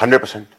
100%।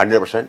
100%।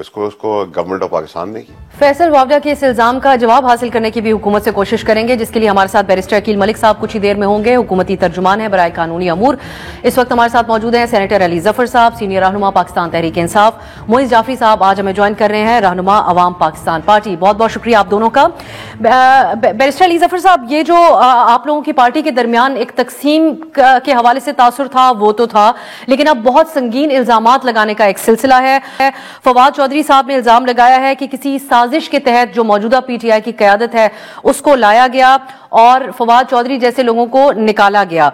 اس کو government of Pakistan نے کی. فیصل واوڈہ کے اس الزام کا جواب حاصل کرنے کی بھی حکومت سے کوشش کریں گے، جس کے لیے ہمارے ساتھ بیرسٹر عقیل ملک صاحب کچھ ہی دیر میں ہوں گے. حکومتی ترجمان ہیں برائے قانونی امور. اس وقت ہمارے ساتھ موجود ہیں سینیٹر علی ظفر صاحب، سینئر رہنما پاکستان تحریک انصاف. معز جعفری صاحب آج ہمیں جوائن کر رہے ہیں، رہنما عوام پاکستان پارٹی. بہت بہت شکریہ آپ دونوں کا. بیرسٹر علی ظفر صاحب، یہ جو آپ لوگوں کی پارٹی کے درمیان ایک تقسیم کے حوالے سے تاثر تھا وہ تو تھا، لیکن اب بہت سنگین الزامات لگانے کا ایک سلسلہ ہے. فواد چودھری صاحب نے الزام لگایا ہے کہ کسی سازش کے تحت جو موجودہ پی ٹی آئی کی قیادت ہے اس کو لایا گیا اور فواد چودھری جیسے لوگوں کو نکالا گیا.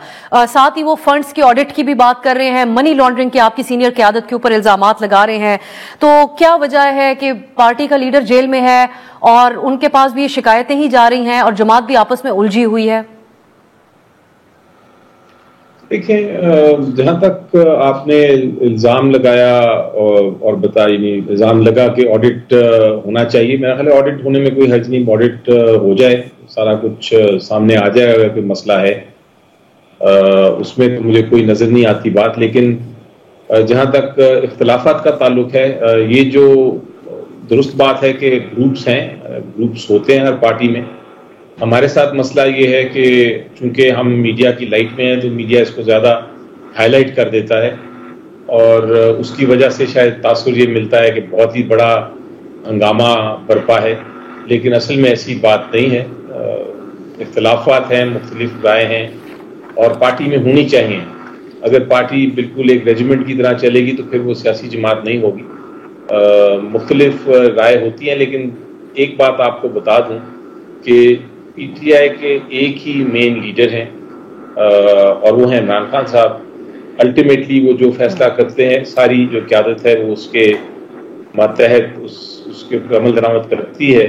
ساتھ ہی وہ فنڈز کے آڈٹ کی بھی بات کر رہے ہیں، منی لانڈرنگ کے آپ کی سینئر قیادت کے اوپر الزامات لگا رہے ہیں. تو کیا وجہ ہے کہ پارٹی کا لیڈر جیل میں ہے اور ان کے پاس بھی یہ شکایتیں ہی جا رہی ہیں اور جماعت بھی آپس میں الجھی ہوئی ہے؟ دیکھیں، جہاں تک آپ نے الزام لگایا اور بتایا، الزام لگا کہ آڈٹ ہونا چاہیے، میرا خیال ہے آڈٹ ہونے میں کوئی حرج نہیں. آڈٹ ہو جائے، سارا کچھ سامنے آ جائے. اگر کوئی مسئلہ ہے اس میں تو مجھے کوئی نظر نہیں آتی بات. لیکن جہاں تک اختلافات کا تعلق ہے، یہ جو درست بات ہے کہ گروپس ہیں، گروپس ہوتے ہیں ہر پارٹی میں. ہمارے ساتھ مسئلہ یہ ہے کہ چونکہ ہم میڈیا کی لائٹ میں ہیں تو میڈیا اس کو زیادہ ہائی لائٹ کر دیتا ہے اور اس کی وجہ سے شاید تاثر یہ ملتا ہے کہ بہت ہی بڑا ہنگامہ برپا ہے. لیکن اصل میں ایسی بات نہیں ہے. اختلافات ہیں، مختلف رائے ہیں اور پارٹی میں ہونی چاہیے. اگر پارٹی بالکل ایک ریجیمنٹ کی طرح چلے گی تو پھر وہ سیاسی جماعت نہیں ہوگی. مختلف رائے ہوتی ہیں. لیکن ایک بات آپ کو بتا دوں کہ پی ٹی آئی کے ایک ہی مین لیڈر ہیں اور وہ ہیں عمران خان صاحب. الٹیمیٹلی وہ جو فیصلہ کرتے ہیں، ساری جو قیادت ہے وہ اس کے ماتحت اس کے عمل درآمد کرتی ہے.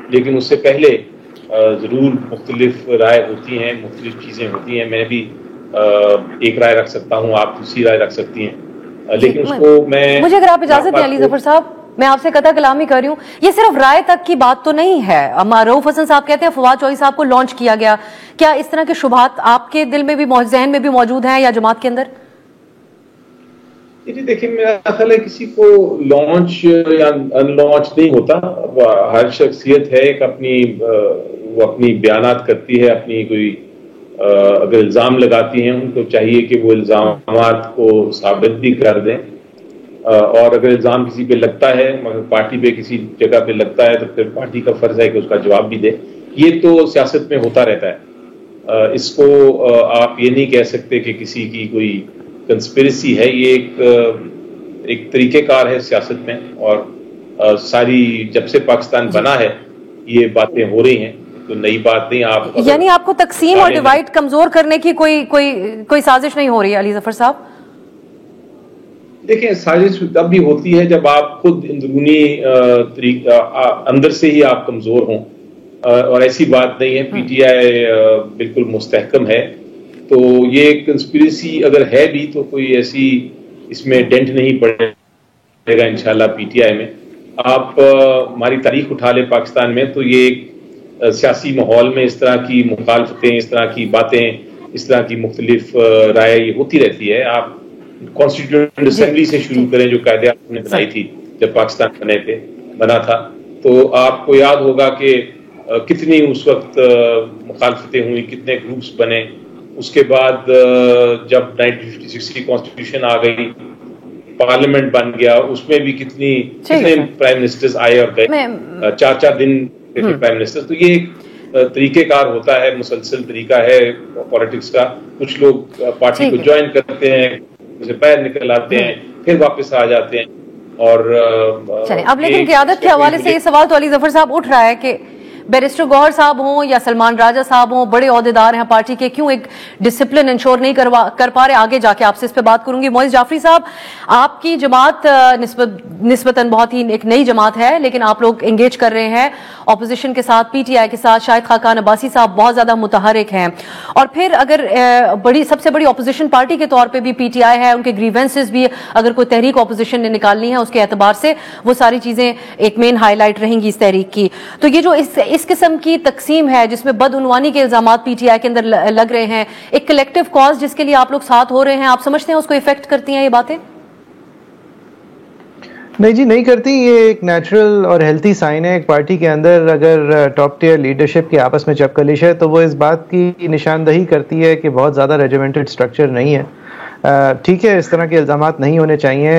لیکن اس سے پہلے ضرور مختلف رائے ہوتی ہیں، مختلف چیزیں ہوتی ہیں. میں بھی ایک رائے رکھ سکتا ہوں، آپ دوسری رائے رکھ سکتی ہیں. لیکن اس کو مجھے اگر آپ اجازت دیں علی ظفر صاحب، میں آپ سے قطع کلامی کر رہی ہوں. یہ صرف رائے تک کی بات تو نہیں ہے. رؤف حسن صاحب کہتے ہیں فواد چودھری صاحب کو لانچ کیا گیا. کیا اس طرح کے شبہات آپ کے دل میں بھی ذہن میں بھی موجود ہیں یا جماعت کے اندر؟ جی دیکھیں، میرا خیال ہے کسی کو لانچ یا ان لانچ نہیں ہوتا. ہر شخصیت ہے ایک وہ اپنی بیانات کرتی ہے، اپنی کوئی اگر الزام لگاتی ہیں ان کو چاہیے کہ وہ الزامات کو ثابت بھی کر دیں. اور اگر الزام کسی پہ لگتا ہے، مگر پارٹی پہ کسی جگہ پہ لگتا ہے تو پھر پارٹی کا فرض ہے کہ اس کا جواب بھی دے. یہ تو سیاست میں ہوتا رہتا ہے. اس کو آپ یہ نہیں کہہ سکتے کہ کسی کی کوئی کنسپریسی ہے. یہ ایک طریقہ کار ہے سیاست میں اور ساری جب سے پاکستان بنا ہے یہ باتیں ہو رہی ہیں، تو نئی بات نہیں. آپ یعنی آپ کو تقسیم اور ڈیوائڈ کمزور کرنے کی کوئی سازش نہیں ہو رہی ہے علی ظفر صاحب؟ دیکھیں، سازش تب بھی ہوتی ہے جب آپ خود اندرونی اندر سے ہی آپ کمزور ہوں، اور ایسی بات نہیں ہے. پی ٹی آئی بالکل مستحکم ہے. تو یہ کنسپریسی اگر ہے بھی تو کوئی ایسی اس میں ڈینٹ نہیں پڑے گا انشاءاللہ پی ٹی آئی میں. آپ ہماری تاریخ اٹھا لیں پاکستان میں تو یہ ایک سیاسی ماحول میں اس طرح کی مخالفتیں، اس طرح کی باتیں، اس طرح کی مختلف رائے یہ ہوتی رہتی ہے. آپ کانسٹیٹیوئنٹ اسمبلی سے شروع کریں جو قائد اعظم نے بنائی تھی جب پاکستان بنا تھا، تو آپ کو یاد ہوگا کہ کتنی اس وقت مخالفتیں ہوئی، کتنے گروپس بنے. اس کے بعد جب 1956 کی کانسٹیٹیوشن آ گئی، پارلیمنٹ بن گیا، اس میں بھی کتنے پرائم منسٹرز آئے اور گئے، 4 دن پرائم منسٹر. تو یہ ایک طریقہ کار ہوتا ہے، مسلسل طریقہ ہے پالیٹکس کا. کچھ لوگ پارٹی کو جوائن کرتے ہیں، اسے باہر نکل آتے ہیں، پھر واپس آ جاتے ہیں. اور اب لیکن قیادت کے حوالے سے یہ سوال تو علی ظفر صاحب اٹھ رہا ہے کہ بیرسٹر گوہر صاحب ہوں یا سلمان راجہ صاحب ہوں، بڑے عہدیدار ہیں پارٹی کے، کیوں ایک ڈسپلن انشور نہیں کر پا رہے؟ آگے جا کے آپ سے اس پہ بات کروں گی. معز جعفری صاحب، آپ کی جماعت نسبتاً بہت ہی ایک نئی جماعت ہے، لیکن آپ لوگ انگیج کر رہے ہیں اپوزیشن کے ساتھ، پی ٹی آئی کے ساتھ. شاہد خاقان عباسی صاحب بہت زیادہ متحرک ہیں. اور پھر اگر سب سے بڑی اپوزیشن پارٹی کے طور پہ بھی پی ٹی آئی ہے، ان کے گریونسز بھی اگر کوئی تحریک اپوزیشن نے نکالنی ہے اس کے اعتبار سے وہ ساری چیزیں ایک مین ہائی لائٹ رہیں گی اس تحریک کی. تو یہ جو اس قسم کی تقسیم ہے جس میں بدعنوانی کے الزامات پی ٹی آئی کے اندر لگ رہے ہیں، ایک کلیکٹیو کاز جس کے لیے آپ لوگ ساتھ ہو رہے ہیں، آپ سمجھتے ہیں اس کو افیکٹ کرتی ہیں یہ باتیں؟ نہیں جی نہیں کرتی. یہ ایک نیچرل اور ہیلتھی سائن ہے. ایک پارٹی کے اندر اگر ٹاپ ٹیئر لیڈرشپ کی آپس میں چپکلش ہے تو وہ اس بات کی نشاندہی کرتی ہے کہ بہت زیادہ ریجیمنٹڈ اسٹرکچر نہیں ہے. ٹھیک ہے اس طرح کے الزامات نہیں ہونے چاہیے,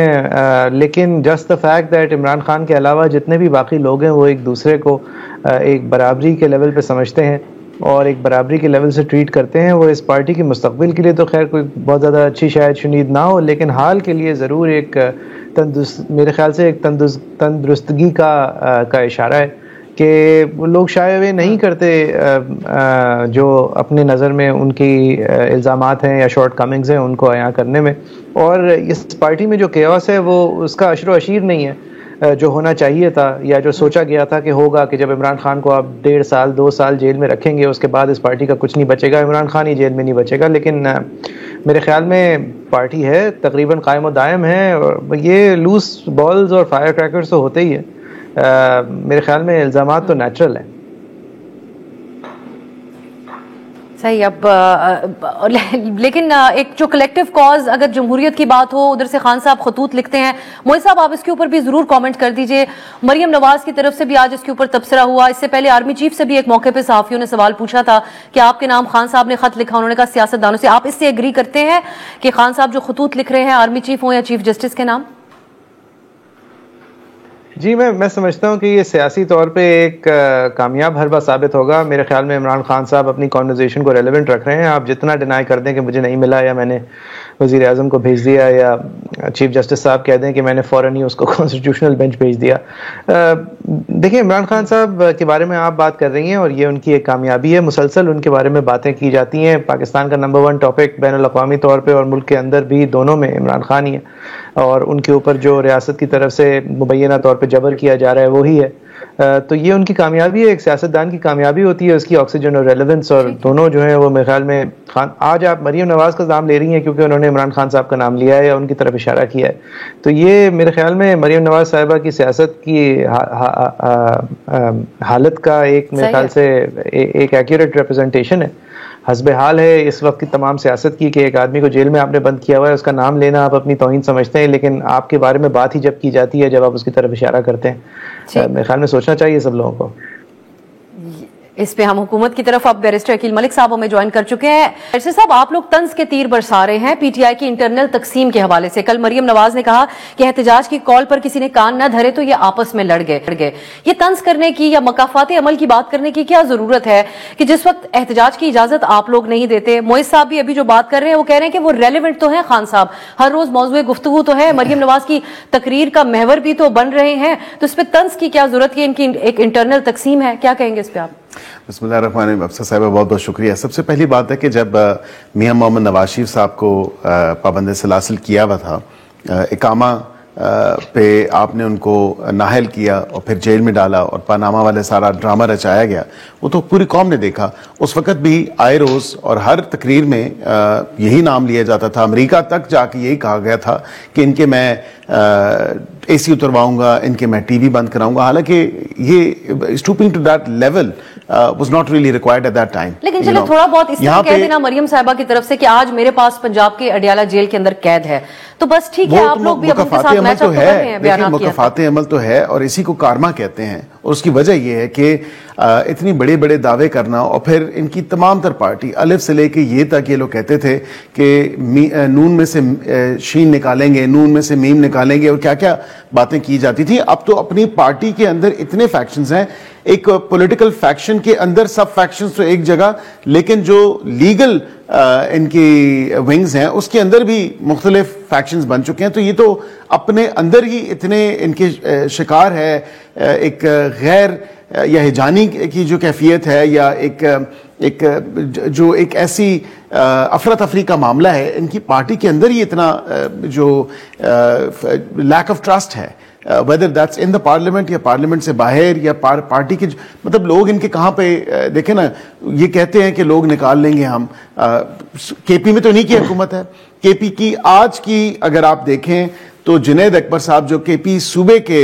لیکن just the fact that Imran Khan کے علاوہ جتنے بھی باقی لوگ ہیں وہ ایک دوسرے کو ایک برابری کے لیول پہ سمجھتے ہیں اور ایک برابری کے لیول سے ٹریٹ کرتے ہیں, وہ اس پارٹی کے مستقبل کے لیے تو خیر کوئی بہت زیادہ اچھی شاید شنید نہ ہو, لیکن حال کے لیے ضرور ایک میرے خیال سے ایک تندرستگی کا اشارہ ہے کہ وہ لوگ شاید یہ نہیں کرتے جو اپنے نظر میں ان کی الزامات ہیں یا شارٹ کمنگز ہیں ان کو عیاں کرنے میں. اور اس پارٹی میں جو کیوس ہے وہ اس کا عشر و عشیر نہیں ہے جو ہونا چاہیے تھا یا جو سوچا گیا تھا کہ ہوگا, کہ جب عمران خان کو آپ 1.5 سال 2 سال جیل میں رکھیں گے اس کے بعد اس پارٹی کا کچھ نہیں بچے گا, عمران خان ہی جیل میں نہیں بچے گا. لیکن میرے خیال میں پارٹی ہے تقریباً قائم و دائم ہے, اور یہ لوز بالز اور فائر کریکرز تو ہوتے ہی ہیں. میرے خیال میں الزامات تو نیچرل ہیں. صحیح. اب لیکن ایک جو کلیکٹیو کاز اگر جمہوریت کی بات ہو, ادھر سے خان صاحب خطوط لکھتے ہیں. موئی صاحب آپ اس کے اوپر بھی ضرور کامنٹ کر دیجئے. مریم نواز کی طرف سے بھی آج اس کے اوپر تبصرہ ہوا. اس سے پہلے آرمی چیف سے بھی ایک موقع پہ صحافیوں نے سوال پوچھا تھا کہ آپ کے نام خان صاحب نے خط لکھا, انہوں نے کہا سیاست دانوں سے. آپ اس سے ایگری کرتے ہیں کہ خان صاحب جو خطوط لکھ رہے ہیں آرمی چیف ہوں یا چیف جسٹس کے نام؟ جی میں سمجھتا ہوں کہ یہ سیاسی طور پہ ایک کامیاب حربہ ثابت ہوگا. میرے خیال میں عمران خان صاحب اپنی کانورزیشن کو ریلیونٹ رکھ رہے ہیں. آپ جتنا ڈینائی کر دیں کہ مجھے نہیں ملا یا میں نے وزیر اعظم کو بھیج دیا یا چیف جسٹس صاحب کہہ دیں کہ میں نے فوراً ہی اس کو کانسٹیٹیوشنل بینچ بھیج دیا. دیکھیں عمران خان صاحب کے بارے میں آپ بات کر رہی ہیں اور یہ ان کی ایک کامیابی ہے. مسلسل ان کے بارے میں باتیں کی جاتی ہیں. پاکستان کا نمبر 1 ٹاپک بین الاقوامی طور پہ اور ملک کے اندر بھی دونوں میں عمران خان ہی ہے, اور ان کے اوپر جو ریاست کی طرف سے مبینہ طور پہ جبر کیا جا رہا ہے وہی ہے. تو یہ ان کی کامیابی ہے. ایک سیاستدان کی کامیابی ہوتی ہے اس کی آکسیجن اور ریلیونس, اور دونوں جو ہیں وہ میرے خیال میں آج آپ مریم نواز کا نام لے رہی ہیں کیونکہ انہوں نے عمران خان صاحب کا نام لیا ہے یا ان کی طرف اشارہ کیا ہے, تو یہ میرے خیال میں مریم نواز صاحبہ کی سیاست کی حالت کا ایک میرے خیال سے ایک ایکوریٹ ریپرزنٹیشن ہے. حسب حال ہے اس وقت کی تمام سیاست کی کہ ایک آدمی کو جیل میں آپ نے بند کیا ہوا ہے, اس کا نام لینا آپ اپنی توہین سمجھتے ہیں, لیکن آپ کے بارے میں بات ہی جب کی جاتی ہے جب آپ اس کی طرف اشارہ کرتے ہیں. میرے خیال میں سوچنا چاہیے سب لوگوں کو. اس پہ ہم حکومت کی طرف اب بیرسٹر عقیل ملک صاحب ہمیں جوائن کر چکے ہیں. بیرسٹر صاحب آپ لوگ طنز کے تیر برسا رہے ہیں پی ٹی آئی کی انٹرنل تقسیم کے حوالے سے. کل مریم نواز نے کہا کہ احتجاج کی کال پر کسی نے کان نہ دھرے تو یہ آپس میں لڑ گئے. یہ طنز کرنے کی یا مکافات عمل کی بات کرنے کی کیا ضرورت ہے کہ جس وقت احتجاج کی اجازت آپ لوگ نہیں دیتے؟ موئز صاحب بھی ابھی جو بات کر رہے ہیں وہ کہہ رہے ہیں کہ وہ ریلیونٹ تو ہیں, خان صاحب ہر روز موضوع گفتگو تو ہے, مریم نواز کی تقریر کا محور بھی تو بن رہے ہیں, تو اس پہ طنز کی کیا ضرورت ہے؟ ان کی ایک انٹرنل تقسیم ہے, کیا کہیں گے اس پہ آپ؟ بسم اللہ الرحمن الرحیم. افسر صاحبہ بہت بہت شکریہ. سب سے پہلی بات ہے کہ جب میاں محمد نواز شریف صاحب کو پابند سلاسل کیا ہوا تھا, اقامہ پہ آپ نے ان کو نااہل کیا اور پھر جیل میں ڈالا اور پاناما والے سارا ڈرامہ رچایا گیا, وہ تو پوری قوم نے دیکھا. اس وقت بھی آئے روز اور ہر تقریر میں یہی نام لیا جاتا تھا. امریکہ تک جا کے یہی کہا گیا تھا کہ ان کے میں اے سی اترواؤں گا, ان کے میں ٹی وی بند کراؤں گا, حالانکہ یہ stooping to that level was not really required at that time. لیکن چلے تھوڑا بہت اس طرح کہہ دینا مریم صاحبہ کی طرف سے کہ آج میرے پاس پنجاب کے اڈیالہ جیل کے اندر قید ہے, تو بس ٹھیک ہے آپ لوگ بھی اب ان کے ساتھ میچ اپ کر رہے ہیں. مکافات عمل تو ہے اور اسی کو کارما کہتے ہیں, اور اس کی وجہ یہ ہے کہ اتنی بڑے بڑے دعوے کرنا, اور پھر ان کی تمام تر پارٹی الف سے لے کے یہ تک یہ لوگ کہتے تھے کہ نون میں سے شین نکالیں گے, نون میں سے میم نکالیں گے, اور کیا کیا باتیں کی جاتی تھی. اب تو اپنی پارٹی کے اندر اتنے فیکشنز ہیں, ایک پولیٹیکل فیکشن کے اندر سب فیکشنز تو ایک جگہ, لیکن جو لیگل ان کی ونگز ہیں اس کے اندر بھی مختلف فیکشنز بن چکے ہیں. تو یہ تو اپنے اندر ہی اتنے ان کے شکار ہے ایک غیر یا ہجانی کی جو کیفیت ہے, یا ایک جو ایک ایسی افراتفری کا معاملہ ہے ان کی پارٹی کے اندر ہی اتنا جو لیک آف ٹرسٹ ہے, whether that's in the parliament یا پارلیمنٹ سے باہر یا پارٹی کے, مطلب لوگ ان کے کہاں پہ دیکھیں نا, یہ کہتے ہیں کہ لوگ نکال لیں گے ہم. کے پی میں تو نہیں کی حکومت ہے. کے پی کی آج کی اگر آپ دیکھیں تو جنید اکبر صاحب جو کے پی صوبے کے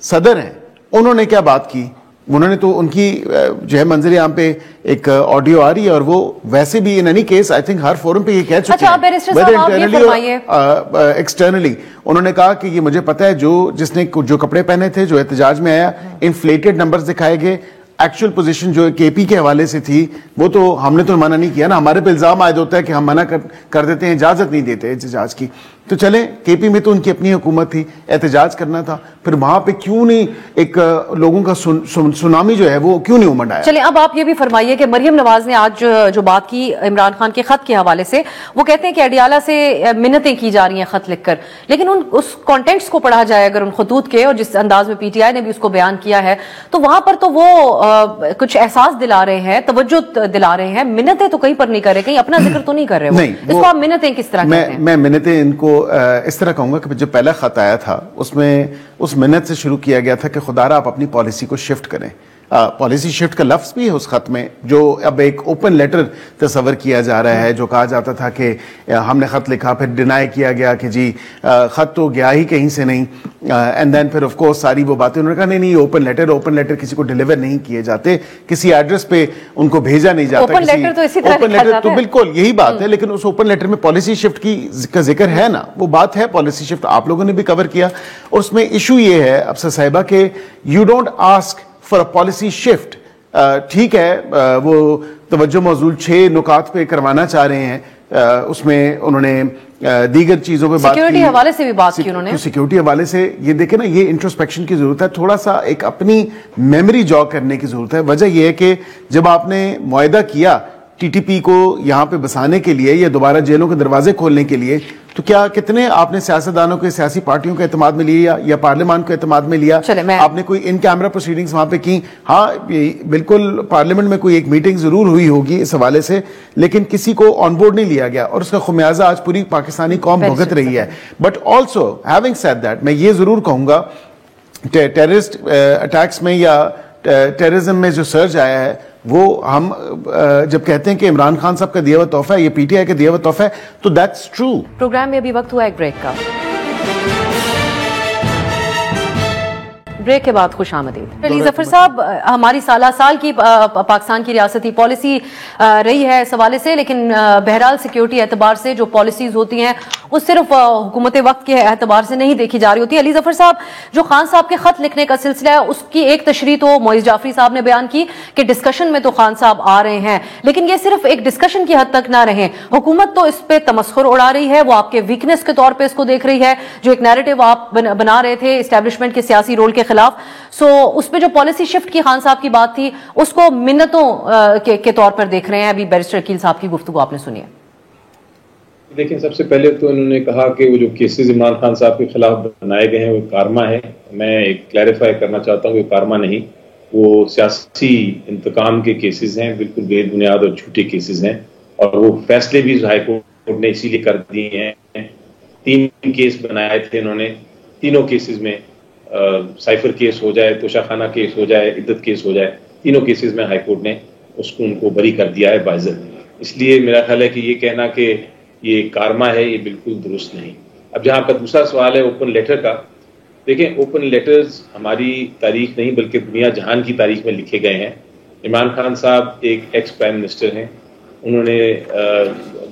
صدر ہیں, انہوں نے کیا بات کی انہوں نے تو ان کی جو ہے منظر عام پہ ایک آڈیو آ رہی ہے اور وہ ویسے بھی in any case I think Hare forum پہ یہ کہہ چکے ہیں ایکسٹرنلی. انہوں نے کہا کہ یہ مجھے پتا ہے جس نے جو کپڑے پہنے تھے جو احتجاج میں آیا انفلیٹڈ نمبرز دکھائے گئے. ایکچوئل پوزیشن جو کے پی کے حوالے سے تھی وہ تو ہم نے تو منع نہیں کیا نا, ہمارے پہ الزام عائد ہوتا ہے کہ ہم منع کر دیتے ہیں, اجازت نہیں دیتے احتجاج کی. تو چلیں کے پی میں تو ان کی اپنی حکومت تھی, احتجاج کرنا تھا, پھر وہاں پہ کیوں نہیں ایک لوگوں کا سونامی جو ہے وہ کیوں نہیں امڑ آیا. چلیں اب آپ یہ بھی فرمائیے کہ مریم نواز نے آج جو بات کی عمران خان کے خط کے حوالے سے, وہ کہتے ہیں کہ اڈیالہ سے منتیں کی جا رہی ہیں خط لکھ کر, لیکن اس کانٹینٹس کو پڑھا جائے اگر ان خطوط کے, اور جس انداز میں پی ٹی آئی نے بھی اس کو بیان کیا ہے, تو وہاں پر تو وہ کچھ احساس دلا رہے ہیں, توجہ دلا رہے ہیں, منتیں تو کہیں پر نہیں کر رہے, کہیں اپنا ذکر تو نہیں کر رہے. اس کو آپ منتیں کس طرح کہتے ہیں؟ میں منتیں ان کو اس طرح کہوں گا کہ جو پہلا خط آیا تھا اس میں اس منت سے شروع کیا گیا تھا کہ خدا را آپ اپنی پالیسی کو شفٹ کریں. پالیسی شفٹ کا لفظ بھی ہے اس خط میں, جو اب ایک اوپن لیٹر تصور کیا جا رہا ہے, جو کہا جاتا تھا کہ ہم نے خط لکھا, پھر ڈینائی کیا گیا کہ جی خط تو گیا ہی کہیں سے نہیں, اینڈ دین پھر آف کورس ساری وہ باتیں انہوں نے کہا نہیں اوپن لیٹر کسی کو ڈیلیور نہیں کیے جاتے, کسی ایڈریس پہ ان کو بھیجا نہیں جاتا. اوپن لیٹر تو بالکل یہی بات ہے, لیکن اس اوپن لیٹر میں پالیسی شفٹ کا ذکر ہے نا, وہ بات ہے پالیسی شفٹ, آپ لوگوں نے بھی کور کیا. اور اس میں ایشو یہ ہے افسر صاحبہ کہ you don't ask for a policy shift. ٹھیک ہے, وہ توجہ موضوع 6 نکات پہ کروانا چاہ رہے ہیں, اس میں انہوں نے دیگر چیزوں پہ بات کی, سیکیورٹی حوالے سے بھی بات کی انہوں نے. سیکیورٹی حوالے سے یہ دیکھیں نا, یہ انٹروسپیکشن کی ضرورت ہے, تھوڑا سا ایک اپنی میموری جاگ کرنے کی ضرورت ہے. وجہ یہ ہے کہ جب آپ نے معاہدہ کیا ٹی ٹی پی کو یہاں پہ بسانے کے لیے یا دوبارہ جیلوں کے دروازے کھولنے کے لیے, تو کیا کتنے آپ نے سیاستدانوں کے, سیاسی پارٹیوں کے اعتماد میں لیا یا پارلیمان کے اعتماد میں لیا؟ آپ نے کوئی ان کیمرہ پروسیڈنگز وہاں پہ کی؟ ہاں بالکل پارلیمنٹ میں کوئی ایک میٹنگ ضرور ہوئی ہوگی اس حوالے سے, لیکن کسی کو آن بورڈ نہیں لیا گیا, اور اس کا خمیازہ آج پوری پاکستانی قوم بھگت رہی ہے. But also having said that, میں یہ ضرور کہوں گا ٹیررسٹ اٹیکس میں یا ٹیررزم میں جو سرج آیا ہے, وہ ہم جب کہتے ہیں کہ عمران خان صاحب کا دیا ہوا تحفہ ہے, یہ پی ٹی آئی کا دیا ہوا تحفہ ہے, تو دیٹس ٹرو. پروگرام میں ابھی وقت ہوا ایک بریک کا. بریک کے بعد خوش آمدید. علی ظفر صاحب, ہماری سالہ سال کی پاکستان کی ریاستی پالیسی رہی ہے اس حوالے سے, لیکن بہرحال سیکیورٹی اعتبار سے جو پالیسیز ہوتی ہیں وہ صرف حکومت وقت کے اعتبار سے نہیں دیکھی جا رہی ہوتی. علی ظفر صاحب, جو خان صاحب کے خط لکھنے کا سلسلہ ہے, اس کی ایک تشریح تو معیز جعفری صاحب نے بیان کی کہ ڈسکشن میں تو خان صاحب آ رہے ہیں, لیکن یہ صرف ایک ڈسکشن کی حد تک نہ رہیں. حکومت تو اس پہ تمسخر اڑا رہی ہے, وہ آپ کے ویکنس کے طور پہ اس کو دیکھ رہی ہے, جو ایک نیریٹو آپ بنا رہے تھے اسٹیبلشمنٹ کے سیاسی رول کے خلاف. سو اس پہ جو پالیسی شفٹ کی خان صاحب کی بات تھی, اس کو منتوں کے طور پر دیکھ رہے ہیں. ابھی بیرسٹر عقیل صاحب کی گفتگو آپ نے سنی ہے. دیکھیں, سب سے پہلے تو انہوں نے کہا کہ وہ جو کیسز عمران خان صاحب کے خلاف بنائے گئے ہیں وہ کارما ہے. میں ایک کلیریفائی کرنا چاہتا ہوں کہ کارما نہیں, وہ سیاسی انتقام کے کیسز ہیں, بالکل بے بنیاد اور جھوٹے کیسز ہیں, اور وہ فیصلے بھی ہائی کورٹ نے اسی لیے کر دیے ہیں. 3 کیس بنائے تھے انہوں نے, تینوں کیسز میں سائفر کیس ہو جائے, توشہ کیس ہو جائے, عدت کیس ہو جائے, تینوں کیسز میں ہائی کورٹ نے ان کو بری کر دیا ہے باعزت. اس لیے میرا خیال ہے کہ یہ کہنا کہ یہ کارما ہے, یہ بالکل درست نہیں. اب جہاں کا دوسرا سوال ہے اوپن لیٹر کا, دیکھیں اوپن لیٹرز ہماری تاریخ نہیں بلکہ دنیا جہان کی تاریخ میں لکھے گئے ہیں. عمران خان صاحب ایک ایکس پرائم منسٹر ہیں, انہوں نے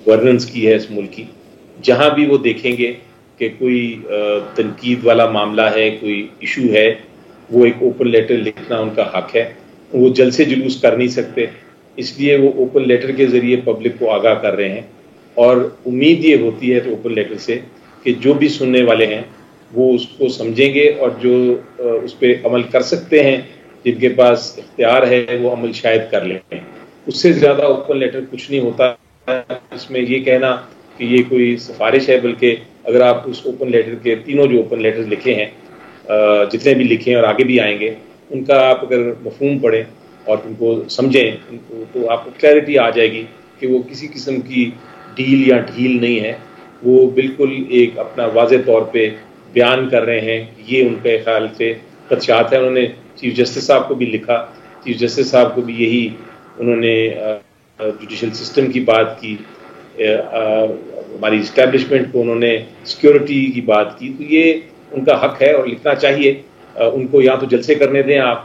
گورننس کی ہے اس ملک کی. جہاں بھی وہ دیکھیں گے کہ کوئی تنقید والا معاملہ ہے, کوئی ایشو ہے, وہ ایک اوپن لیٹر لکھنا ان کا حق ہے. وہ جلسے جلوس کر نہیں سکتے, اس لیے وہ اوپن لیٹر کے ذریعے پبلک کو آگاہ کر رہے ہیں. اور امید یہ ہوتی ہے تو اوپن لیٹر سے کہ جو بھی سننے والے ہیں وہ اس کو سمجھیں گے, اور جو اس پہ عمل کر سکتے ہیں, جن کے پاس اختیار ہے, وہ عمل شاید کر لیں. اس سے زیادہ اوپن لیٹر کچھ نہیں ہوتا. اس میں یہ کہنا کہ یہ کوئی سفارش ہے, بلکہ اگر آپ اس اوپن لیٹر کے تینوں جو اوپن لیٹر لکھے ہیں, جتنے بھی لکھے ہیں اور آگے بھی آئیں گے, ان کا آپ اگر مفہوم پڑھیں اور ان کو سمجھیں تو آپ کو کلیئرٹی آ جائے گی کہ وہ کسی قسم کی ڈھیل یا ڈھیل نہیں ہے. وہ بالکل ایک اپنا واضح طور پہ بیان کر رہے ہیں. یہ ان کے خیال سے خدشات ہیں. انہوں نے چیف جسٹس صاحب کو بھی لکھا, چیف جسٹس صاحب کو بھی یہی انہوں نے جوڈیشل سسٹم کی بات کی, ہماری اسٹیبلشمنٹ کو انہوں نے سیکیورٹی کی بات کی. تو یہ ان کا حق ہے اور لکھنا چاہیے. ان کو یا تو جلسے کرنے دیں آپ,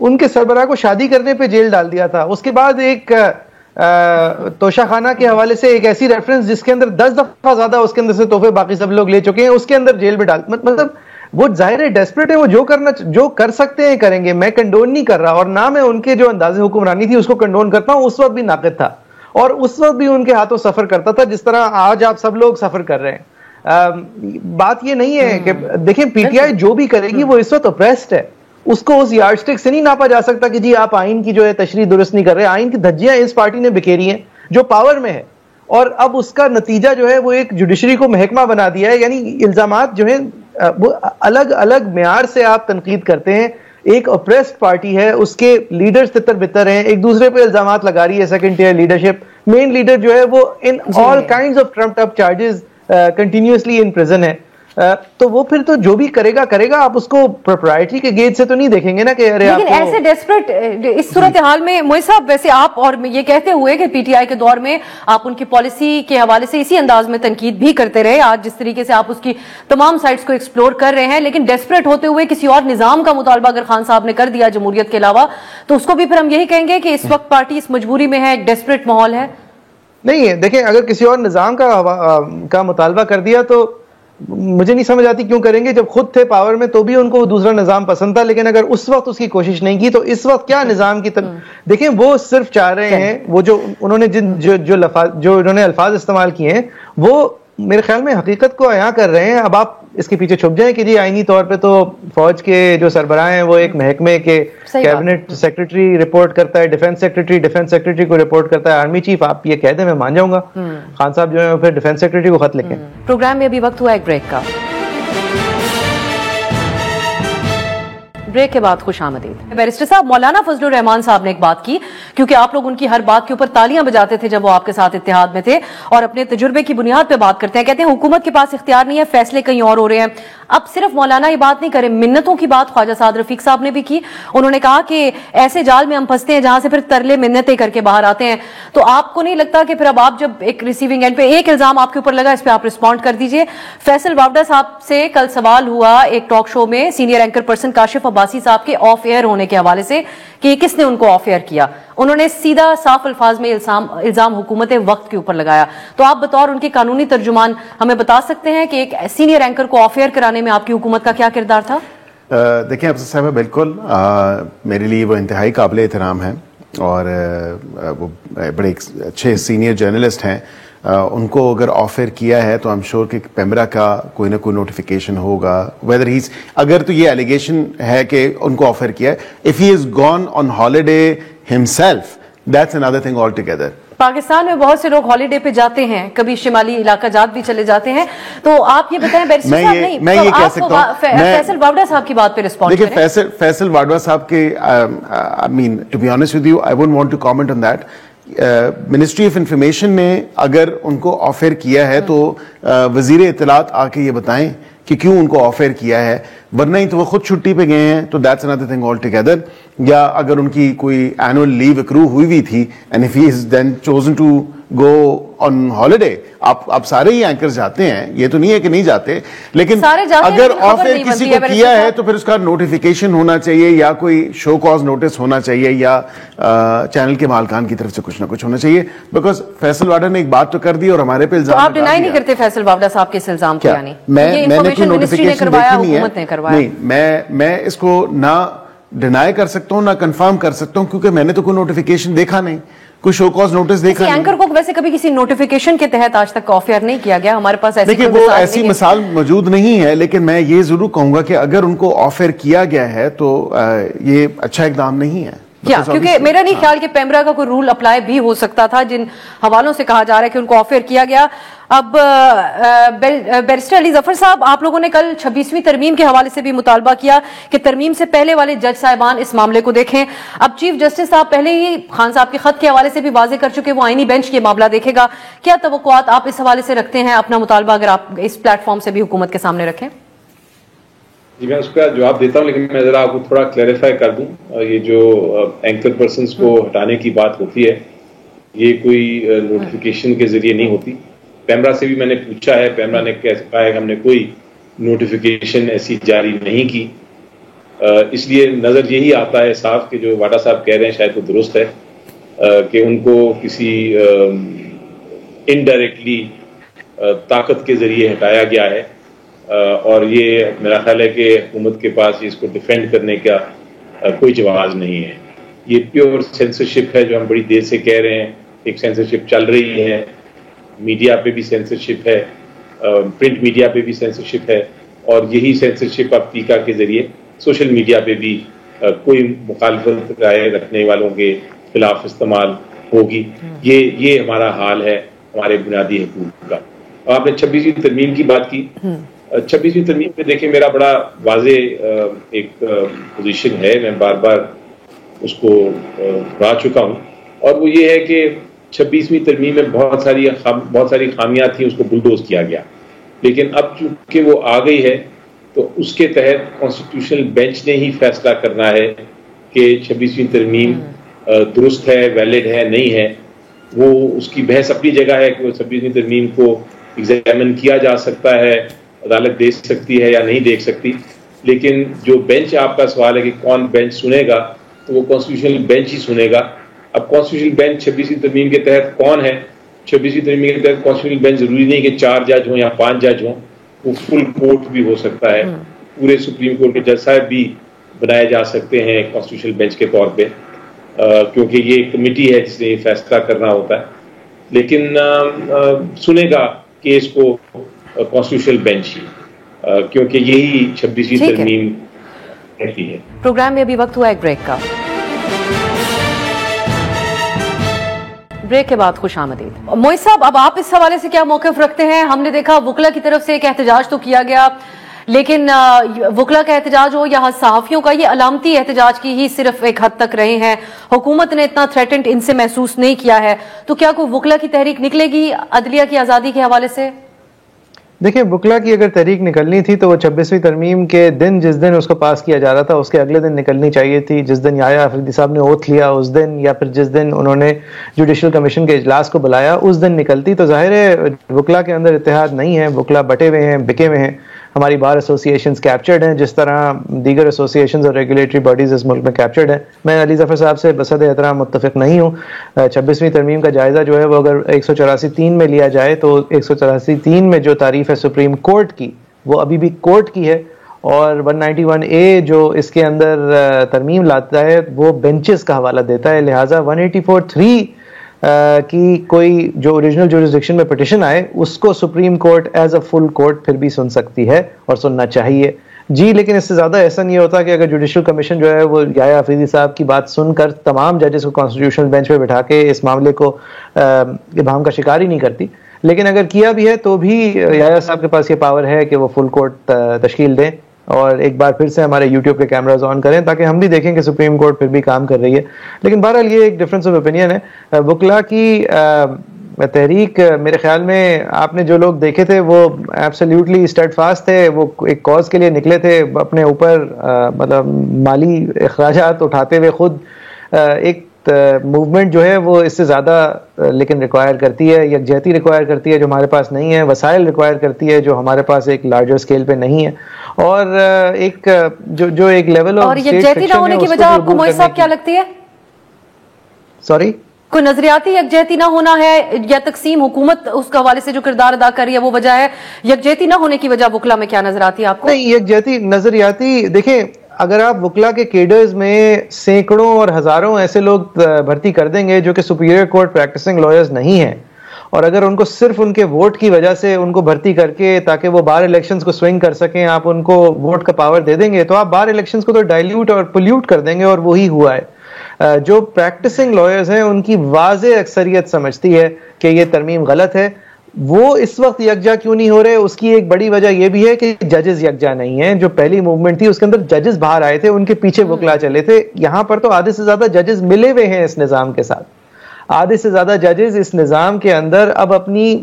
ان کے سربراہ کو شادی کرنے پہ جیل ڈال دیا تھا. اس کے بعد ایک توشہ خانہ کے حوالے سے ایک ایسی ریفرنس جس کے اندر 10 دفعہ زیادہ اس کے اندر سے تحفے باقی سب لوگ لے چکے ہیں, اس کے اندر جیل میں ڈال, مطلب وہ ظاہر ہے ڈیسپریٹ ہے, وہ جو کر سکتے ہیں کریں گے. میں کنڈون نہیں کر رہا, اور نہ میں ان کے جو انداز حکمرانی تھی اس کو کنڈون کرتا ہوں. اس وقت بھی ناقد تھا اور اس وقت بھی ان کے ہاتھوں سفر کرتا تھا جس طرح آج آپ سب لوگ سفر کر رہے ہیں. بات یہ نہیں ہے کہ دیکھیں پی ٹی آئی جو بھی کرے گی وہ اس وقت اپریسڈ ہے, اس کو اس یارڈ سٹک سے نہیں ناپا جا سکتا کہ جی آپ آئین کی جو ہے تشریح درست نہیں کر رہے. آئین کی دھجیاں اس پارٹی نے بکھیری ہیں جو پاور میں ہے, اور اب اس کا نتیجہ جو ہے وہ ایک جوڈیشری کو محکمہ بنا دیا ہے. یعنی الزامات جو ہیں وہ الگ الگ معیار سے آپ تنقید کرتے ہیں. ایک اپریسڈ پارٹی ہے, اس کے لیڈرز تتر بتر ہیں, ایک دوسرے پہ الزامات لگا رہی ہے. Second tier leadership, main leader جو ہے وہ in all kinds of trumped up charges continuously in prison ہے. تو وہ پھر تو جو بھی کرے گا آپ اس کو پروپرائٹری کے گیج سے تو نہیں دیکھیں گے نا کہ ارے. لیکن ایسے ڈیسپریٹ اس صورتحال میں موئی صاحب, ویسے آپ اور یہ کہتے ہوئے کہ پی ٹی آئی کے دور میں آپ ان کی پالیسی کے حوالے سے اسی انداز میں تنقید بھی کرتے رہے, آج جس طریقے سے آپ اس کی تمام سائٹس کو ایکسپلور کر رہے ہیں, لیکن ڈیسپریٹ ہوتے ہوئے کسی اور نظام کا مطالبہ اگر خان صاحب نے کر دیا جمہوریت کے علاوہ, تو اس کو بھی پھر ہم یہی کہیں گے کہ اس وقت پارٹی اس مجبوری میں ہے, ایک ڈیسپریٹ ماحول ہے. نہیں ہے, دیکھیں اگر کسی اور نظام کا مطالبہ کر دیا تو مجھے نہیں سمجھ آتی کیوں کریں گے. جب خود تھے پاور میں تو بھی ان کو دوسرا نظام پسند تھا, لیکن اگر اس وقت اس کی کوشش نہیں کی تو اس وقت کیا نظام کی دیکھیں وہ صرف چاہ رہے ہیں, وہ جو انہوں نے جو انہوں نے الفاظ استعمال کیے ہیں وہ میرے خیال میں حقیقت کو عیاں کر رہے ہیں. اب آپ اس کے پیچھے چھپ جائیں کہ جی آئینی طور پہ تو فوج کے جو سربراہ ہیں وہ ایک محکمے کے کیبنٹ سیکرٹری رپورٹ کرتا ہے, ڈیفنس سیکرٹری کو رپورٹ کرتا ہے, آرمی چیف. آپ یہ کہہ دیں میں مان جاؤں گا. خان صاحب جو ہے پھر ڈیفنس سیکرٹری کو خط لکھیں. پروگرام میں ابھی وقت ہوا ایک بریک کا. بریک کے بعد خوش آمدید. بیرسٹر صاحب, مولانا فضل الرحمان صاحب نے ایک بات کی, کیونکہ آپ لوگ ان کی ہر بات کے اوپر تالیاں بجاتے تھے جب وہ آپ کے ساتھ اتحاد میں تھے, اور اپنے تجربے کی بنیاد پہ بات کرتے ہیں. کہتے ہیں حکومت کے پاس اختیار نہیں ہے, فیصلے کہیں اور ہو رہے ہیں. اب صرف مولانا یہ بات نہیں کرے, منتوں کی بات خواجہ سعد رفیق صاحب نے بھی کی. انہوں نے کہا کہ ایسے جال میں ہم پھنستے ہیں جہاں سے پھر ترلے منتیں کر کے باہر آتے ہیں. تو آپ کو نہیں لگتا کہ پھر اب آپ جب ایک ریسیونگ اینڈ پہ ایک الزام آپ کے اوپر لگا, اس پہ آپ رسپونڈ کر دیجئے. فیصل واوڈا صاحب سے کل سوال ہوا ایک ٹاک شو میں senior anchor person Kashif Abbasi صاحب کے آف ایئر ہونے کے حوالے سے کہ کس نے ان کو آف ایئر کیا. انہوں نے سیدھا صاف الفاظ میں الزام حکومت وقت کے اوپر لگایا. تو آپ بطور ان کے قانونی ترجمان ہمیں بتا سکتے ہیں کہ ایک سینئر اینکر کو آف ایئر کرانے میں آپ کی حکومت کا کیا کردار تھا؟ دیکھیں افضل صاحب, بالکل میرے لیے وہ انتہائی قابل احترام ہیں, اور وہ بڑے اچھے سینئر جرنلسٹ ہیں. ان کو اگر آفر کیا ہے تو I'm sure کہ پیمرا کا کوئی نہ کوئی نوٹیفیکیشن ہوگا. ویدر ہیز, اگر تو یہ ایلیگیشن ہے کہ ان کو آفر کیا ہے, if he is gone on holiday himself, that's another thing altogether. Pakistan میں بہت سے لوگ ہالیڈے پہ جاتے ہیں, کبھی شمالی علاقہ جات بھی چلے جاتے ہیں. تو آپ یہ بتائیں بیرسٹر صاحب, نہیں میں یہ کہہ سکتا ہوں, فیصل واوڈا صاحب کی بات پہ رسپونڈ کریں. دیکھیں فیصل واوڈا صاحب کے, I mean to be honest with you, I wouldn't want to comment on that. Ministry of information نے اگر ان کو آفر کیا ہے تو وزیر اطلاعات آ کے یہ بتائیں کہ کیوں ان کو آفر کیا ہے, ورنہ ہی تو وہ خود چھٹی پہ گئے ہیں, تو دیٹس another thing altogether. یا اگر ان کی کوئی اینول لیو اکرو ہوئی تھی and if he is then chosen to go on holiday, آپ سارے ہی اینکر جاتے ہیں, یہ تو نہیں ہے کہ نہیں جاتے, لیکن اگر آفر کسی کو کیا ہے تو پھر اس کا نوٹیفیکیشن ہونا چاہیے, یا کوئی شو کاز نوٹس ہونا چاہیے, یا چینل کے مالکان کی طرف سے کچھ نہ کچھ ہونا چاہیے. بیکاز فیصل واوڈا نے ایک بات تو کر دی اور ہمارے پہ الزام, آپ ڈینائی نہیں کرتے فیصل واوڈا صاحب کے اس الزام کو؟ یعنی میں نے کوئی نوٹیفیکیشن دیکھی نہیں ہے. نہیں, میں اس کو نہ ڈینائی کر سکتا ہوں نہ کنفرم کر سکتا ہوں, کیونکہ میں نے تو کوئی نوٹیفیکیشن دیکھا نہیں, کوئی شو کاز نوٹس دیکھا نہیں. اینکر کو ویسے کبھی کسی نوٹیفیکیشن کے تحت آج تک آفر نہیں کیا گیا. ہمارے پاس دیکھیں وہ ایسی مثال موجود نہیں ہے, لیکن میں یہ ضرور کہوں گا کہ اگر ان کو آفر کیا گیا ہے تو یہ اچھا اقدام نہیں ہے. کیا, کیونکہ میرا نہیں خیال کہ پیمرا کا کوئی رول اپلائی بھی ہو سکتا تھا جن حوالوں سے کہا جا رہا ہے کہ ان کو آفر کیا گیا. اب بیرسٹر علی ظفر صاحب, آپ لوگوں نے کل 26ویں ترمیم کے حوالے سے بھی مطالبہ کیا کہ ترمیم سے پہلے والے جج صاحبان اس معاملے کو دیکھیں. اب چیف جسٹس صاحب پہلے ہی خان صاحب کے خط کے حوالے سے بھی واضح کر چکے وہ آئینی بینچ یہ معاملہ دیکھے گا. کیا توقعات آپ اس حوالے سے رکھتے ہیں؟ اپنا مطالبہ اگر آپ اس پلیٹ فارم سے بھی حکومت کے سامنے رکھیں. جی میں اس کا جواب دیتا ہوں, لیکن میں ذرا آپ کو تھوڑا کلیریفائی کر دوں. یہ جو اینکر پرسنس کو ہٹانے کی بات ہوتی ہے یہ کوئی نوٹیفیکیشن کے ذریعے نہیں ہوتی. پیمرا سے بھی میں نے پوچھا ہے, پیمرا نے کہا ہے کہ ہم نے کوئی نوٹیفیکیشن ایسی جاری نہیں کی. اس لیے نظر یہی آتا ہے صاف کہ جو واڈا صاحب کہہ رہے ہیں شاید وہ درست ہے کہ ان کو کسی انڈائریکٹلی طاقت کے ذریعے ہٹایا گیا ہے، اور یہ میرا خیال ہے کہ حکومت کے پاس اس کو ڈیفینڈ کرنے کا کوئی جواز نہیں ہے. یہ پیور سینسرشپ ہے جو ہم بڑی دیر سے کہہ رہے ہیں. ایک سینسرشپ چل رہی ہے، میڈیا پہ بھی سینسرشپ ہے، پرنٹ میڈیا پہ بھی سینسرشپ ہے، اور یہی سینسرشپ اب ٹیکا کے ذریعے سوشل میڈیا پہ بھی کوئی مخالفت رائے رکھنے والوں کے خلاف استعمال ہوگی. یہ ہمارا حال ہے ہمارے بنیادی حقوق کا. آپ نے 26ویں ترمیم کی بات کی. 26ویں ترمیم پہ دیکھیں میرا بڑا واضح ایک پوزیشن ہے، میں بار بار اس کو بڑھا چکا ہوں، اور وہ یہ ہے کہ 26ویں ترمیم میں بہت ساری خامیاں تھیں، اس کو بلڈوز کیا گیا. لیکن اب چونکہ وہ آ گئی ہے تو اس کے تحت کانسٹیٹیوشنل بینچ نے ہی فیصلہ کرنا ہے کہ 26ویں ترمیم درست ہے، ویلڈ ہے، نہیں ہے. وہ اس کی بحث اپنی جگہ ہے کہ وہ 26ویں ترمیم کو ایگزامن کیا جا سکتا ہے، عدالت دیکھ سکتی ہے یا نہیں دیکھ سکتی. لیکن جو بینچ آپ کا سوال ہے کہ کون بینچ سنے گا، تو وہ کانسٹیٹیوشنل بینچ ہی سنے گا. اب کانسٹیٹیوشنل بینچ 26ویں ترمیم کے تحت کون ہے؟ 26ویں ترمیم کے تحت کانسٹیٹیوشنل بینچ ضروری نہیں کہ 4 جج ہوں یا 5 جج ہوں، وہ فل کورٹ بھی ہو سکتا ہے. پورے سپریم کورٹ کے جج صاحب بھی بنائے جا سکتے ہیں کانسٹیٹیوشنل بینچ کے طور پہ، کیونکہ یہ ایک کمیٹی ہے جس نے یہ فیصلہ کرنا ہوتا ہے. لیکن سنے گا کیس کو کانسٹیٹیوشنل بینچ ہی، کیونکہ یہی 26ویں ترمیم کہتی ہے. پروگرام میں ابھی وقت ہوا ایک بریک کا. بریک کے بعد خوش آمدید. موئز صاحب، اب آپ اس حوالے سے کیا موقف رکھتے ہیں؟ ہم نے دیکھا وکلا کی طرف سے ایک احتجاج تو کیا گیا، لیکن وکلا کا احتجاج ہو یا صحافیوں کا، یہ علامتی احتجاج کی ہی صرف ایک حد تک رہے ہیں. حکومت نے اتنا تھریٹنڈ ان سے محسوس نہیں کیا ہے. تو کیا کوئی وکلا کی تحریک نکلے گی عدلیہ کی آزادی کے حوالے سے؟ دیکھیں، وکلا کی اگر تحریک نکلنی تھی تو وہ 26ویں ترمیم کے دن، جس دن اس کو پاس کیا جا رہا تھا، اس کے اگلے دن نکلنی چاہیے تھی. جس دن یحییٰ آفریدی صاحب نے اوتھ لیا اس دن، یا پھر جس دن انہوں نے جوڈیشل کمیشن کے اجلاس کو بلایا اس دن نکلتی. تو ظاہر ہے وکلا کے اندر اتحاد نہیں ہے، وکلا بٹے ہوئے ہیں، بکے ہوئے ہیں. ہماری بار ایسوسیشنز کیپچرڈ ہیں جس طرح دیگر ایسوسیشنز اور ریگولیٹری باڈیز اس ملک میں کیپچرڈ ہیں. میں علی ظفر صاحب سے بصد احترام متفق نہیں ہوں. 26ویں ترمیم کا جائزہ جو ہے وہ اگر 184(3) میں لیا جائے تو 184(3) میں جو تعریف ہے سپریم کورٹ کی، وہ ابھی بھی کورٹ کی ہے، اور 191A جو اس کے اندر ترمیم لاتا ہے وہ بینچز کا حوالہ دیتا ہے. لہٰذا 184(3) کی کوئی جو اوریجنل جورسڈکشن میں پٹیشن آئے اس کو supreme court as a full court پھر بھی سن سکتی ہے اور سننا چاہیے. جی، لیکن اس سے زیادہ ایسا نہیں ہوتا کہ اگر جوڈیشل کمیشن جو ہے وہ یحییٰ آفریدی صاحب کی بات سن کر تمام ججز کو کانسٹیٹیوشنل بینچ پہ بٹھا کے اس معاملے کو ابہام کا شکار ہی نہیں کرتی. لیکن اگر کیا بھی ہے تو بھی یحییٰ صاحب کے پاس یہ پاور ہے کہ وہ فل کورٹ تشکیل دیں، اور ایک بار پھر سے ہمارے یوٹیوب کے کیمراز آن کریں تاکہ ہم بھی دیکھیں کہ سپریم کورٹ پھر بھی کام کر رہی ہے. لیکن بہرحال یہ ایک ڈفرینس آف اوپینین ہے. وکلا کی تحریک میرے خیال میں آپ نے جو لوگ دیکھے تھے وہ ایبسلیوٹلی اسٹیڈ فاسٹ تھے. وہ ایک کاز کے لیے نکلے تھے، اپنے اوپر مطلب مالی اخراجات اٹھاتے ہوئے خود. ایک موومنٹ جو ہے وہ اس سے زیادہ لیکن ریکوائر کرتی ہے، یکجہتی ریکوائر کرتی ہے جو ہمارے پاس نہیں ہے، وسائل ریکوائر کرتی ہے جو ہمارے پاس ایک لارجر اسکیل پہ نہیں ہے، اور ایک جو ایک لیول اور یکجہتی نہ ہونے کی وجہ آپ کو موئز صاحب کیا لگتی ہے؟ سوری، کوئی نظریاتی یکجہتی نہ ہونا ہے یا تقسیم حکومت اس کے حوالے سے جو کردار ادا کر رہی ہے وہ وجہ ہے؟ یکجہتی نہ ہونے کی وجہ وکلا میں کیا نظر آتی ہے آپ کو؟ نہیں، یکجہتی نظریاتی، دیکھیں اگر آپ وکلا کے کیڈرز میں سینکڑوں اور ہزاروں ایسے لوگ بھرتی کر دیں گے جو کہ سپیریئر کورٹ پریکٹسنگ لائرز نہیں ہیں، اور اگر ان کو صرف ان کے ووٹ کی وجہ سے ان کو بھرتی کر کے تاکہ وہ بار الیکشنز کو سوئنگ کر سکیں آپ ان کو ووٹ کا پاور دے دیں گے، تو آپ بار الیکشنز کو تو ڈائلیوٹ اور پولیوٹ کر دیں گے، اور وہی ہوا ہے. جو پریکٹسنگ لائرز ہیں ان کی واضح اکثریت سمجھتی ہے کہ یہ ترمیم غلط ہے. وہ اس وقت یکجا کیوں نہیں ہو رہے؟ اس کی ایک بڑی وجہ یہ بھی ہے کہ ججز یکجا نہیں ہیں. جو پہلی موومنٹ تھی اس کے اندر ججز باہر آئے تھے، ان کے پیچھے وکلا چلے تھے. یہاں پر تو آدھے سے زیادہ ججز ملے ہوئے ہیں اس نظام کے ساتھ. آدھے سے زیادہ ججز اس نظام کے اندر اب اپنی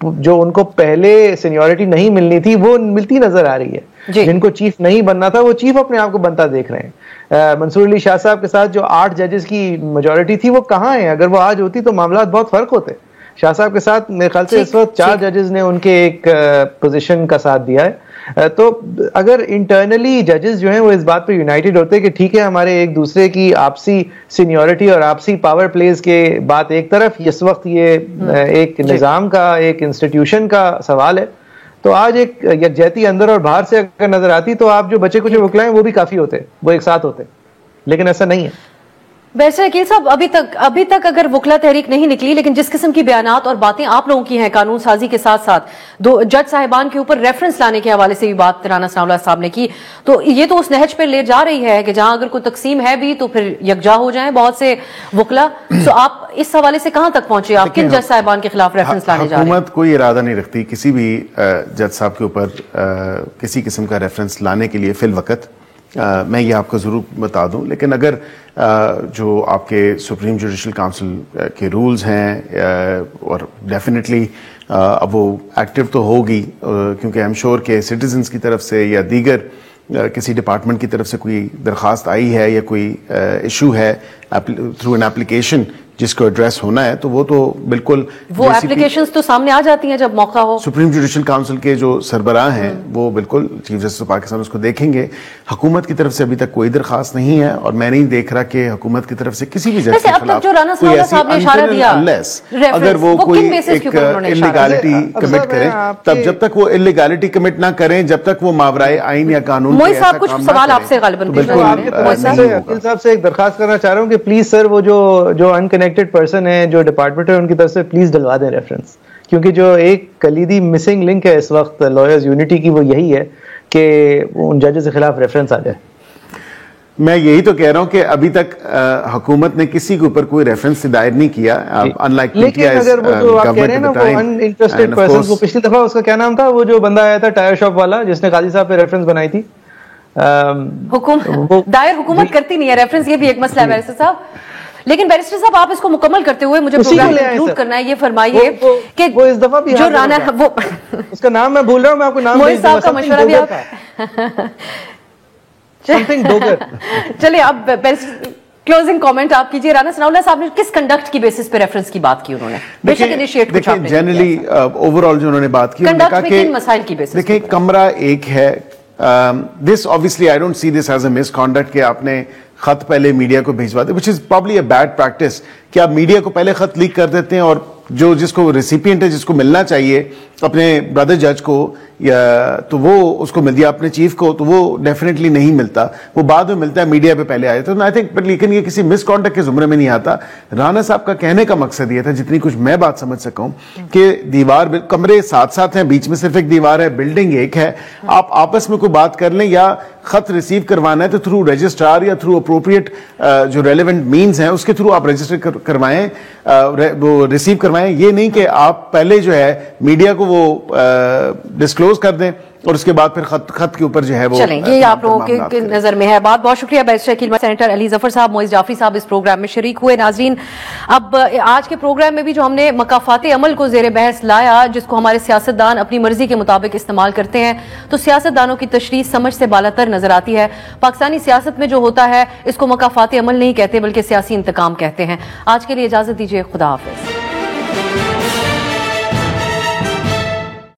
جو ان کو پہلے سینیورٹی نہیں ملنی تھی وہ ملتی نظر آ رہی ہے. جن کو چیف نہیں بننا تھا وہ چیف اپنے آپ کو بنتا دیکھ رہے ہیں. منصور علی شاہ صاحب کے ساتھ جو 8 ججز کی میجورٹی تھی وہ کہاں ہیں؟ اگر وہ آج ہوتی تو معاملات بہت فرق ہوتے. شاہ صاحب کے ساتھ میرے خیال سے اس وقت 4 ججز نے ان کے ایک پوزیشن کا ساتھ دیا ہے. تو اگر انٹرنلی ججز جو ہیں وہ اس بات پہ یونائٹڈ ہوتے کہ ٹھیک ہے ہمارے ایک دوسرے کی آپسی سینیورٹی اور آپسی پاور پلیز کے بات ایک طرف، اس وقت یہ ایک نظام کا، ایک انسٹیٹیوشن کا سوال ہے، تو آج ایک یکجہتی اندر اور باہر سے اگر نظر آتی تو آپ جو بچے کچھ وکلا ہیں وہ بھی کافی ہوتے، وہ ایک ساتھ ہوتے، لیکن ایسا نہیں ہے. بیرسٹر عقیل صاحب، ابھی تک اگر وکلا تحریک نہیں نکلی، لیکن جس قسم کی بیانات اور باتیں آپ لوگوں کی ہیں قانون سازی کے ساتھ ساتھ دو جج صاحبان کے اوپر ریفرنس لانے کے حوالے سے بھی بات رانا ثناء اللہ صاحب نے کی، تو یہ تو اس نہج پہ لے جا رہی ہے کہ جہاں اگر کوئی تقسیم ہے بھی تو پھر یکجا ہو جائیں بہت سے وکلا. تو آپ اس حوالے سے کہاں تک پہنچے؟ آپ کن جج صاحبان کے خلاف ریفرنس لانے جا رہے ہیں؟ حکومت کوئی ارادہ نہیں رکھتی کسی بھی جج صاحب کے اوپر کسی قسم کا ریفرنس لانے کے لیے فی الوقت. میں یہ آپ کو ضرور بتا دوں، لیکن اگر جو آپ کے سپریم جوڈیشل کونسل کے رولز ہیں اور ڈیفینیٹلی اب وہ ایکٹیو تو ہوگی، کیونکہ ایم شور کے سٹیزنز کی طرف سے یا دیگر کسی ڈپارٹمنٹ کی طرف سے کوئی درخواست آئی ہے یا کوئی ایشو ہے تھرو این اپلیکیشن جس کو ایڈریس ہونا ہے، تو وہ تو بالکل وہ اپلیکیشنز تو سامنے آ جاتی ہیں جب موقع ہو. سپریم جوڈیشل کونسل کے جو سربراہ ہیں وہ بالکل چیف جسٹس آف پاکستان اس کو دیکھیں گے. حکومت کی طرف سے ابھی تک کوئی درخواست نہیں ہے اور میں نہیں دیکھ رہا کہ حکومت کی طرف سے کسی بھی جج کے خلاف کوئی ایسی اگر وہ کوئی ایک انلیگالٹی کمٹ کریں، تب جب تک وہ انلیگالٹی کمٹ نہ کریں، جب تک وہ ماورائے آئین یا قانون موئی صاحب کچھ سوال آپ سے غالباً عقیل صاحب سے ایک درخواست کرنا چاہ رہا ہوں کہ پلیز سر وہ جو انکنیکٹڈ پرسن ہے جو ڈپارٹمنٹ ہے ان کی طرف سے پلیز ڈلوا دیں ریفرنس، کیونکہ جو ایک کلیدی مسنگ لنک ہے اس وقت لائرز یونٹی کی وہ یہی ہے کہ ان ججز کے خلاف ریفرنس آ جائے. میں یہی تو کہہ رہا ہوں کہ ابھی تک حکومت نے کسی کے اوپر کوئی ریفرنس دائر نہیں کیا. لیکن اگر وہ جو آپ کہہ رہے ہیں نا وہ ان انٹرسٹڈ پرسن، وہ پچھلی دفعہ اس کا کیا نام تھا، وہ جو بندہ آیا تھا ٹائر شاپ والا جس نے قاضی صاحب پہ ریفرنس بنائی تھی، دائر حکومت کرتی نہیں ہے ریفرنس، یہ بھی ایک مسئلہ ہے بیرسٹر صاحب. لیکن بیرسٹر صاحب آپ اس کو مکمل کرتے ہوئے مجھے پروگرام انکلوڈ کرنا ہے، یہ فرمائیے کہ وہ اس دفعہ بھی جو رانا وہ اس کا نام میں بھول رہا ہوں، میں آپ کو نام موئی صاحب کا مشورہ بھی آپ چلے اب کلوزنگ کامنٹ آپ کیجئے. رانا ثناء اللہ صاحب نے کس کنڈکٹ کی بیسس پہ ریفرنس کی بات کی؟ انہوں نے بے شک انیشیٹ کچھ آپ نے جنرلی اوور آل جو انہوں نے بات کی، کنڈکٹ میں کن مسائل کی بیسس؟ دیکھیں کمرہ ایک ہے، دس obviously I don't see this as a misconduct کہ آپ نے خط پہلے میڈیا کو بھیجوا دے، which is probably a bad practice کہ آپ میڈیا کو پہلے خط لیک کر دیتے ہیں اور جو جس کو ریسیپینٹ ہے، جس کو ملنا چاہیے اپنے برادر جج کو یا تو وہ اس کو مل دیا، اپنے چیف کو تو وہ ڈیفینیٹلی نہیں ملتا، وہ بعد میں ملتا ہے، میڈیا پہ پہلے آیا. تو آئی تھنک لیکن یہ کسی مس کانڈکٹ کے زمرے میں نہیں آتا. رانا صاحب کا کہنے کا مقصد یہ تھا، جتنی کچھ میں بات سمجھ سکا ہوں، کہ دیوار کمرے ساتھ ساتھ ہیں، بیچ میں صرف ایک دیوار ہے، بلڈنگ ایک ہے، آپ آپس میں کوئی بات کر لیں یا خط ریسیو کروانا ہے تو تھرو رجسٹرار یا تھرو اپروپریٹ جو ریلیونٹ مینز ہیں اس کے تھرو آپ رجسٹر کروائیں، وہ ریسیو کروائیں. یہ نہیں کہ آپ پہلے جو ہے میڈیا کو وہ ڈسکلوز کر دیں اور اس کے بعد پھر خط کے اوپر جو ہے وہ چلیں. یہ آپ لوگوں کے نظر میں ہے بات. بہت شکریہ بیرسٹر عقیل سینیٹر علی ظفر صاحب، معز جعفری صاحب اس پروگرام میں شریک ہوئے. ناظرین اب آج کے پروگرام میں بھی جو ہم نے مکافات عمل کو زیر بحث لایا، جس کو ہمارے سیاستدان اپنی مرضی کے مطابق استعمال کرتے ہیں، تو سیاستدانوں کی تشریح سمجھ سے بالاتر نظر آتی ہے. پاکستانی سیاست میں جو ہوتا ہے اس کو مکافات عمل نہیں کہتے بلکہ سیاسی انتقام کہتے ہیں. آج کے لیے اجازت دیجیے، خدا حافظ.